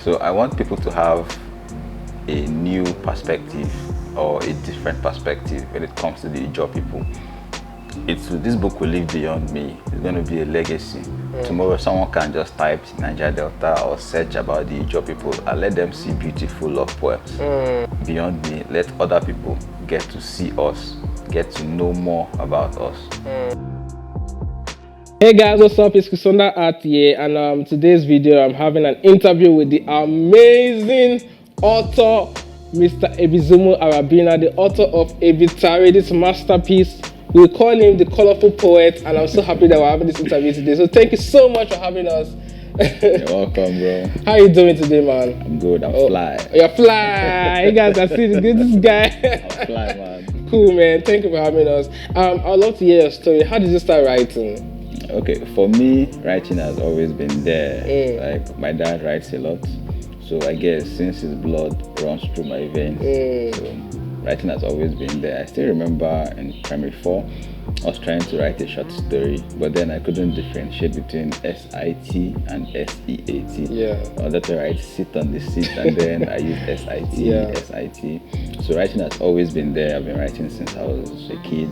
So I want people to have a new perspective or a different perspective when it comes to the Ijaw people. This book will live beyond me. It's going to be a legacy. Tomorrow someone can just type Niger Delta or search about the Ijaw people and let them see beautiful love poems. Beyond me, let other people get to see us, get to know more about us. Hey guys, what's up? It's ChrisWonderart here, and today's video I'm having an interview with the amazing author, Mr. Ebizimo Arabina, the author of EBITARI, this masterpiece. We call him the colorful poet, and I'm so happy that we're having this interview today. So thank you so much for having us. You're welcome, bro. How you doing today, man? I'm good. I'm fly. You're fly. You guys can see this guy. I'm fly, man. Cool, man. Thank you for having us. I'd love to hear your story. How did you start writing? Okay, for me, writing has always been there. Like, my dad writes a lot, so I guess since his blood runs through my veins, so writing has always been there. I still remember in primary 4, I was trying to write a short story, but then I couldn't differentiate between SIT and SEAT. Yeah. I wanted to write sit on the seat, and then I used SIT, SIT. So writing has always been there. I've been writing since I was a kid.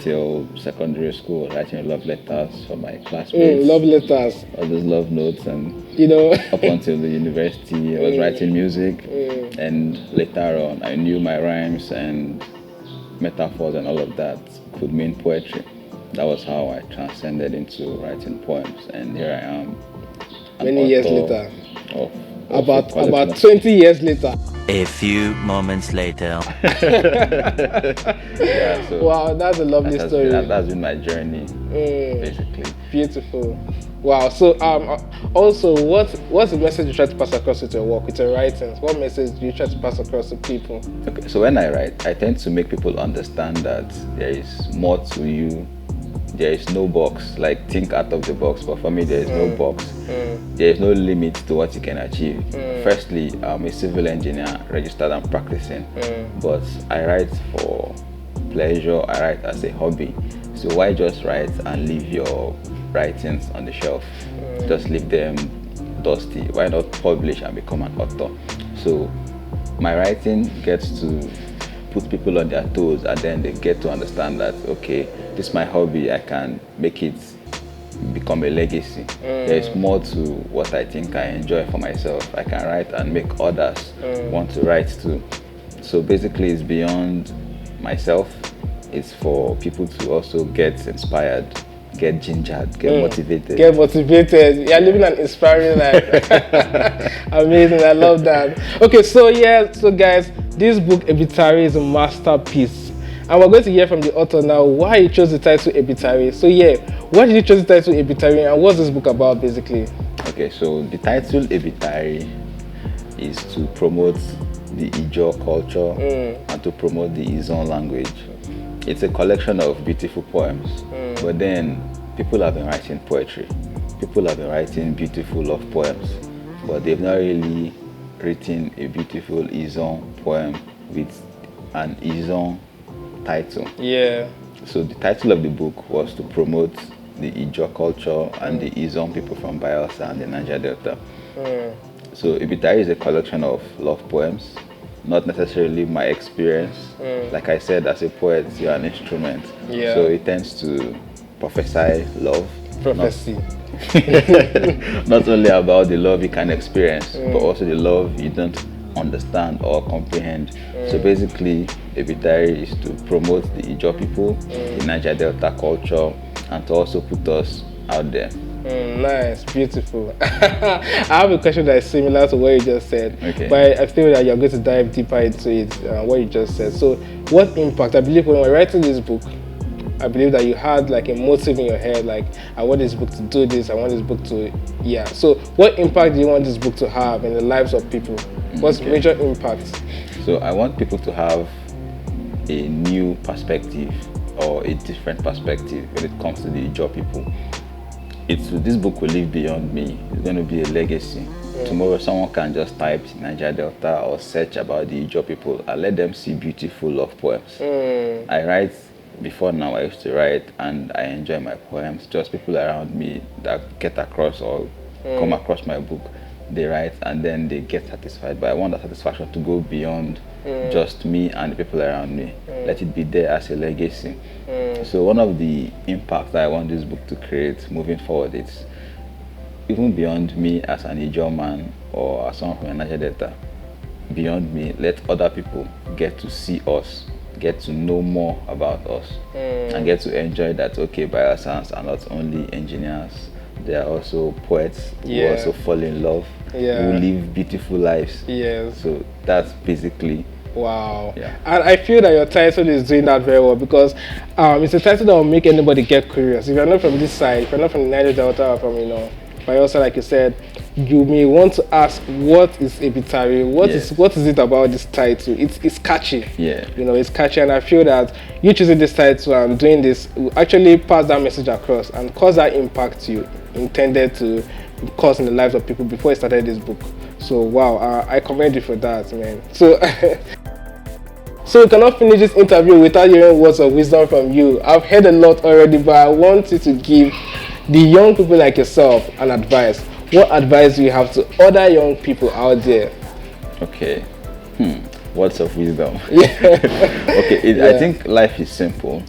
Till secondary school, writing love letters for my classmates. Love letters. All those love notes, and up until the university, I was writing music, and later on, I knew my rhymes and metaphors and all of that could mean poetry. That was how I transcended into writing poems, and here I am. Many years later. About 20 years later. A few moments later. Yeah, so wow, that's a lovely story. That's been my journey, basically. Beautiful. Wow. So also, what's the message you try to pass across with your work, with your writings? What message do you try to pass across to people? Okay, so when I write, I tend to make people understand that there is more to you. There is no box, like think out of the box, but for me there is no box. There is no limit to what you can achieve. Firstly, I'm a civil engineer, registered and practicing, but I write for pleasure, I write as a hobby. So why just write and leave your writings on the shelf? Just leave them dusty. Why not publish and become an author? So my writing gets to put people on their toes, and then they get to understand that, okay, this is my hobby, I can make it become a legacy. There's more to what I think I enjoy for myself. I can write and make others want to write too. So basically it's beyond myself. It's for people to also get inspired, get gingered, get motivated. Get motivated. You're living an inspiring life. Amazing, I love that. Okay, so guys, this book EBITARI is a masterpiece. And we're going to hear from the author now why he chose the title EBITARI. So why did you choose the title EBITARI, and what's this book about basically? Okay, so the title EBITARI is to promote the Ijaw culture and to promote the Izon language. It's a collection of beautiful poems, but then people have been writing poetry. People have been writing beautiful love poems, but they've not really written a beautiful Izon poem with an Izon title. Yeah. So the title of the book was to promote the Ijaw culture and the Izon people from Bayelsa and the Niger Delta. So EBITARI is a collection of love poems, not necessarily my experience. Like I said, as a poet, you're an instrument. Yeah. So it tends to prophesy love. Prophecy. Not only about the love you can experience, but also the love you don't understand or comprehend. So basically, EBITARI is to promote the Ijaw people, the Niger Delta culture, and to also put us out there. Nice, beautiful. I have a question that is similar to what you just said, but I feel that you're going to dive deeper into it, what you just said. So what impact, I believe when we're writing this book, I believe that you had like a motive in your head, like I want this book to do this, I want this book to, So what impact do you want this book to have in the lives of people? What's major impact? So I want people to have a new perspective or a different perspective when it comes to the Ijaw people. This book will live beyond me. It's going to be a legacy. Tomorrow someone can just type Niger Delta or search about the Ijaw people and let them see beautiful love poems. I write. Before now, I used to write and I enjoy my poems. Just people around me that get across or come across my book, they write and then they get satisfied. But I want that satisfaction to go beyond just me and the people around me. Let it be there as a legacy. So one of the impacts that I want this book to create moving forward is even beyond me as an Ijaw man or as someone from Niger Delta, beyond me, let other people get to see us, get to know more about us, and get to enjoy that, okay, bioscience are not only engineers, they are also poets who also fall in love, who live beautiful lives. So that's basically. Wow. And I feel that your title is doing that very well, because it's a title that will make anybody get curious. If you're not from this side, if you're not from the Niger Delta, or from, by also, like you said, you may want to ask, what is EBITARI? What is it about this title? It's catchy. It's catchy, and I feel that you choosing this title and doing this will actually pass that message across and cause that impact you intended to cause in the lives of people before you started this book. So wow, I commend you for that, man. So so we cannot finish this interview without hearing words of wisdom from you. I've heard a lot already, but I want you to give the young people like yourself an advice. What advice do you have to other young people out there? Okay. Words of wisdom. Okay, I think life is simple.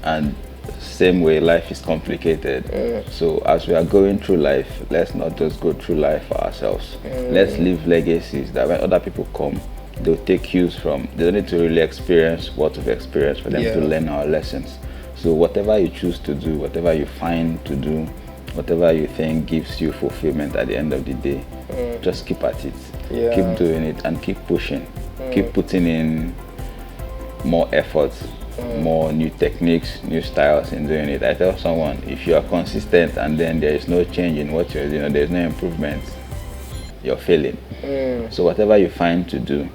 And same way life is complicated. So as we are going through life, let's not just go through life for ourselves. Let's leave legacies that when other people come, they'll take cues from. They don't need to really experience what we've experienced for them to learn our lessons. So whatever you choose to do, whatever you find to do, whatever you think gives you fulfillment at the end of the day, just keep at it. Keep doing it and keep pushing. Keep putting in more effort, more new techniques, new styles in doing it. I tell someone, if you are consistent and then there is no change in what you're doing, there's no improvement, you're failing. So whatever you find to do,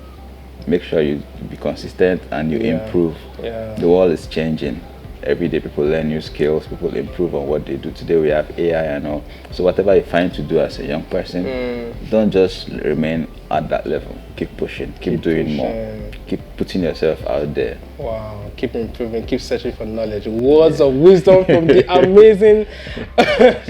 make sure you be consistent and you improve. The world is changing. Every day people learn new skills, people improve on what they do. Today we have AI and all. So whatever you find to do as a young person, don't just remain at that level. Keep pushing, keep doing more, keep putting yourself out there. Wow, keep improving, keep searching for knowledge. Words of wisdom from the amazing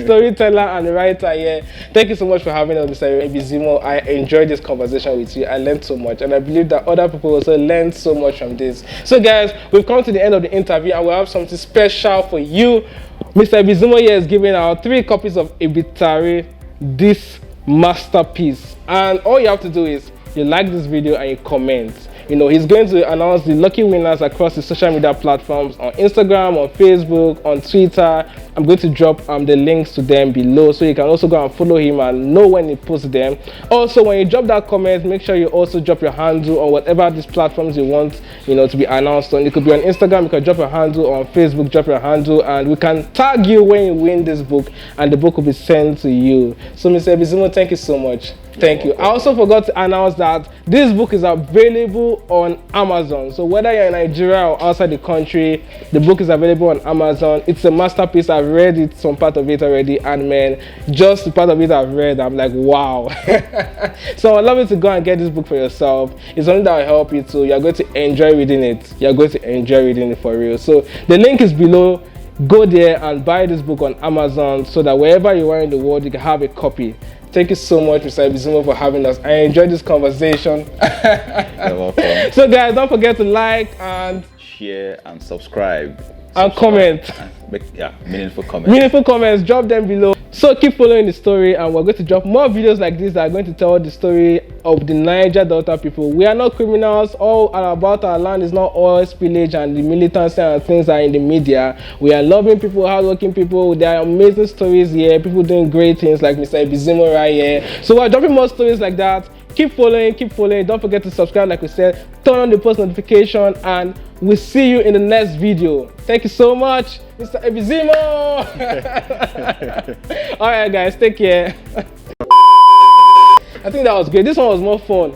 storyteller and writer here. Thank you so much for having us, Mr. Ebizimo. I enjoyed this conversation with you. I learned so much, and I believe that other people also learned so much from this. So guys, we've come to the end of the interview, and we'll have something special for you. Mr. Ebizimo here is giving out 3 copies of EBITARI, this masterpiece. And all you have to do is you like this video and you comment. He's going to announce the lucky winners across the social media platforms, on Instagram, on Facebook, on Twitter. I'm going to drop the links to them below, so you can also go and follow him and know when he posts them. Also, when you drop that comment, make sure you also drop your handle on whatever these platforms you want to be announced on. It could be on Instagram, you can drop your handle, or on Facebook, drop your handle, and we can tag you when you win this book, and the book will be sent to you. So Mr. Ebizimo, thank you so much. Thank you. I also forgot to announce that this book is available on Amazon. So whether you're in Nigeria or outside the country, the book is available on Amazon. It's a masterpiece. I've read it, some part of it already, and man, just the part of it I've read, I'm like, wow. So I'd love you to go and get this book for yourself. It's something that will help you too. You're going to enjoy reading it. You're going to enjoy reading it for real. So the link is below. Go there and buy this book on Amazon so that wherever you are in the world, you can have a copy. Thank you so much, Mr. Ebizimo, for having us. I enjoyed this conversation. You're welcome. So guys, don't forget to like and share and subscribe. And comment. Meaningful comments. Meaningful comments, drop them below. So keep following the story, and we're going to drop more videos like this that are going to tell the story of the Niger Delta people. We are not criminals. All about our land is not oil spillage and the militancy and things that are in the media. We are loving people, hardworking people. There are amazing stories here. People doing great things like Mr. Ebizimo right here. So we're dropping more stories like that. Keep following, keep following. Don't forget to subscribe, like we said. Turn on the post notification, and we'll see you in the next video. Thank you so much, Mr. Ebizimo. All right, guys, take care. I think that was great. This one was more fun.